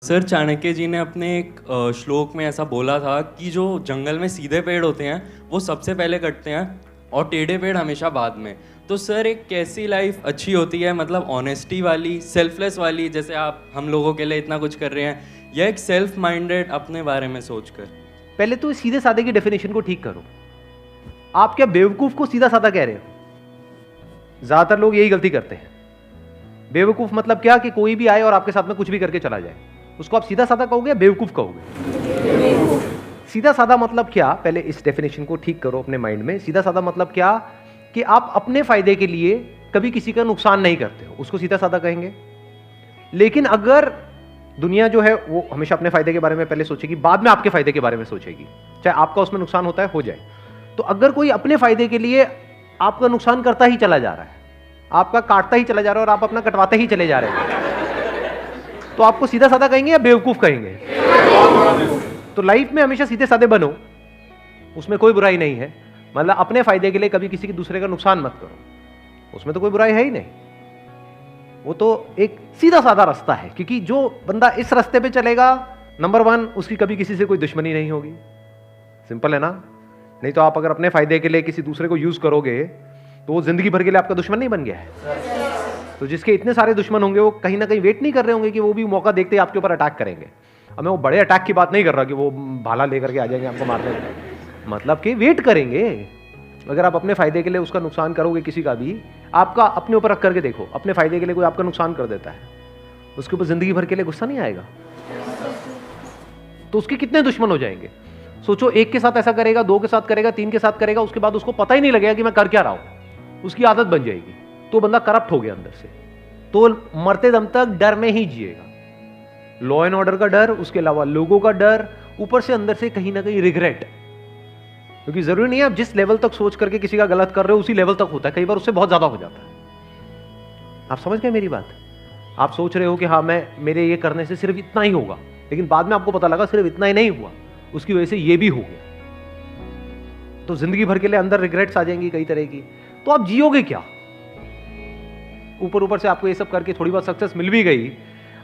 Sir Chanakya जी ने अपने एक श्लोक में ऐसा बोला था कि जो जंगल में सीधे पेड़ होते हैं वो सबसे पहले कटते हैं और टेढ़े पेड़ हमेशा बाद में। तो सर एक कैसी लाइफ अच्छी होती है, मतलब ऑनेस्टी वाली, सेल्फलेस वाली, जैसे आप हम लोगों के लिए इतना कुछ कर रहे हैं, या एक सेल्फ माइंडेड अपने बारे में सोचकर? पहले तो सीधे साधे की डेफिनेशन को ठीक करो। आप क्या बेवकूफ को सीधा साधा कह रहे हो? ज्यादातर लोग यही गलती करते हैं। बेवकूफ मतलब क्या कि कोई भी आए और आपके साथ में कुछ भी करके चला जाए, उसको आप सीधा साधा कहोगे या बेवकूफ कहोगे? सीधा साधा मतलब क्या? पहले इस डेफिनेशन को ठीक करो अपने माइंड में। सीधा साधा मतलब क्या कि आप अपने फायदे के लिए कभी किसी का नुकसान नहीं करते हो, उसको सीधा साधा कहेंगे। लेकिन अगर दुनिया जो है वो हमेशा अपने फायदे के बारे में पहले सोचेगी, बाद में आपके फायदे के बारे में सोचेगी, चाहे आपका उसमें नुकसान होता है हो जाए। तो अगर कोई अपने फायदे के लिए आपका नुकसान करता ही चला जा रहा है, आपका काटता ही चला जा रहा है और आप अपना कटवाते ही चले जा रहे हैं, तो आपको सीधा साधा कहेंगे या बेवकूफ कहेंगे? तो लाइफ में हमेशा सीधे साधे बनो, उसमें कोई बुराई नहीं है। मतलब अपने फायदे के लिए कभी किसी के दूसरे का नुकसान मत करो, उसमें तो कोई बुराई है ही नहीं। वो तो एक सीधा साधा रास्ता है, क्योंकि जो बंदा इस रास्ते पे चलेगा, नंबर वन, उसकी कभी किसी से कोई दुश्मनी नहीं होगी। सिंपल है ना? नहीं तो आप अगर अपने फायदे के लिए किसी दूसरे को यूज करोगे तो वो जिंदगी भर के लिए आपका दुश्मन नहीं बन गया है। तो जिसके इतने सारे दुश्मन होंगे वो कहीं ना कहीं वेट नहीं कर रहे होंगे कि वो भी मौका देखते ही आपके ऊपर अटैक करेंगे। अब मैं वो बड़े अटैक की बात नहीं कर रहा कि वो भाला लेकर के आ जाएंगे आपको मारने, मतलब कि वेट करेंगे। अगर आप अपने फायदे के लिए उसका नुकसान करोगे किसी का भी, आपका अपने ऊपर रख करके देखो, अपने फायदे के लिए कोई आपका नुकसान कर देता है, उसके ऊपर जिंदगी भर के लिए गुस्सा नहीं आएगा? तो उसके कितने दुश्मन हो जाएंगे? सोचो, एक के साथ ऐसा करेगा, दो के साथ करेगा, तीन के साथ करेगा, उसके बाद उसको पता ही नहीं लगेगा कि मैं कर क्या रहा हूं, उसकी आदत बन जाएगी, तो बंदा करप्ट हो गया अंदर से। तो मरते दम तक डर में ही जिएगा। लॉ एंड ऑर्डर का डर, उसके अलावा लोगों का डर, ऊपर से अंदर से कहीं ना कहीं रिग्रेट। क्योंकि जरूरी नहीं है आप जिस लेवल तक सोच करके किसी का गलत कर रहे हो उसी लेवल तक होता है, कई बार उससे बहुत ज्यादा हो जाता है। आप समझ गए मेरी बात? आप सोच रहे हो कि हाँ मेरे ये करने से सिर्फ इतना ही होगा, लेकिन बाद में आपको पता लगा सिर्फ इतना ही नहीं हुआ, उसकी वजह से ये भी हो गया। तो जिंदगी भर के लिए अंदर रिग्रेट्स आ जाएंगी कई तरह की। तो आप जियोगे क्या? ऊपर ऊपर से आपको ये सब करके थोड़ी बहुत सक्सेस मिल भी गई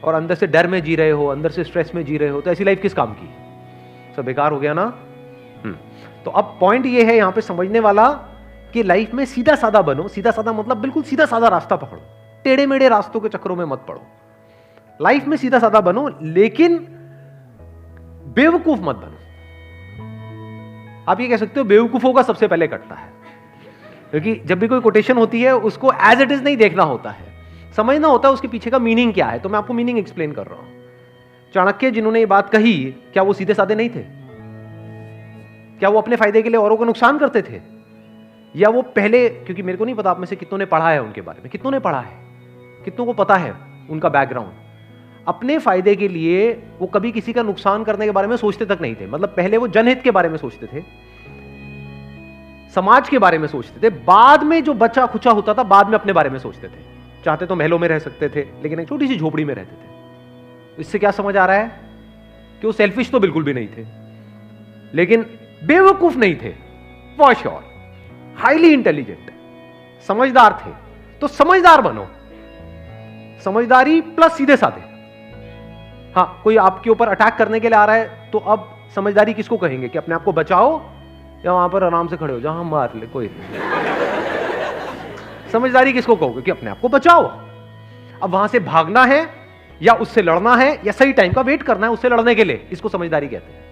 और अंदर से डर में जी रहे हो, अंदर से स्ट्रेस में जी रहे हो, तो ऐसी लाइफ किस काम की? सब बेकार हो गया ना। तो अब पॉइंट ये है यहां पे समझने वाला कि लाइफ में सीधा साधा बनो। सीधा साधा मतलब बिल्कुल सीधा साधा रास्ता पकड़ो, टेढ़े मेढ़े रास्तों के चक्करों में मत पड़ो। लाइफ में सीधा साधा बनो, लेकिन बेवकूफ मत बनो। आप ये कह सकते हो बेवकूफों का सबसे पहले कटता है, क्योंकि जब भी कोई कोटेशन होती है उसको एज इट इज नहीं देखना होता है, समझना होता है उसके पीछे का मीनिंग क्या है। तो मैं आपको मीनिंग एक्सप्लेन कर रहा हूं। चाणक्य जिन्होंने ये बात कही, क्या वो सीधे साधे नहीं थे? क्या वो अपने फायदे के लिए औरों को नुकसान करते थे? या वो पहले, क्योंकि मेरे को नहीं पता आप में से कितनों ने पढ़ा है उनके बारे में, कितनों ने पढ़ा है, कितनों को पता है उनका बैकग्राउंड। अपने फायदे के लिए वो कभी किसी का नुकसान करने के बारे में सोचते तक नहीं थे। मतलब पहले वो जनहित के बारे में सोचते थे, समाज के बारे में सोचते थे, बाद में जो बचा खुचा होता था बाद में अपने बारे में सोचते थे। चाहते तो महलों में रह सकते थे, लेकिन एक छोटी सी झोपड़ी में रहते थे। इससे क्या समझ आ रहा है कि वो सेल्फिश तो बिल्कुल भी नहीं थे, लेकिन बेवकूफ नहीं थे, फॉर श्योर। हाईली इंटेलिजेंट, समझदार थे। तो समझदार बनो, समझदारी प्लस सीधे साधे। हाँ, कोई आपके ऊपर अटैक करने के लिए आ रहा है तो अब समझदारी किसको कहेंगे? कि अपने आप को बचाओ, या वहां पर आराम से खड़े हो जहां मार ले कोई? समझदारी किसको कहोगे? कि अपने आप को बचाओ। अब वहां से भागना है या उससे लड़ना है, या सही टाइम का वेट करना है उससे लड़ने के लिए, इसको समझदारी कहते हैं।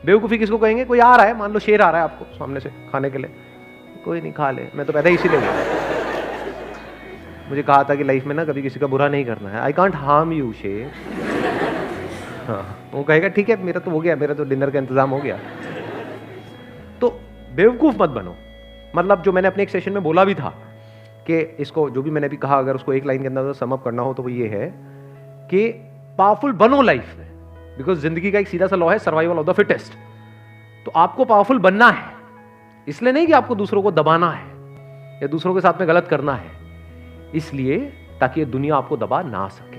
बेवकूफी किसको कहेंगे? कोई आ रहा है, मान लो शेर आ रहा है आपको सामने से खाने के लिए, कोई नहीं, खा ले, मैं तो पैदा ही इसीलिए हुआ। मुझे कहा था कि लाइफ में ना कभी किसी का बुरा नहीं करना है, आई कांट हार्म यू शेर। हाँ, वो कहेगा ठीक है, मेरा तो हो गया, मेरा तो डिनर का इंतजाम हो गया। तो बेवकूफ मत बनो। मतलब जो मैंने अपने एक सेशन में बोला भी था कि इसको, जो भी मैंने भी कहा, अगर उसको एक लाइन के अंदर सम अप करना हो तो वो ये है कि पावरफुल बनो लाइफ में। बिकॉज जिंदगी का एक सीधा सा लॉ है, सर्वाइवल ऑफ द फिटेस्ट। तो आपको पावरफुल बनना है, इसलिए नहीं कि आपको दूसरों को दबाना है या दूसरों के साथ में गलत करना है, इसलिए ताकि ये दुनिया आपको दबा ना सके।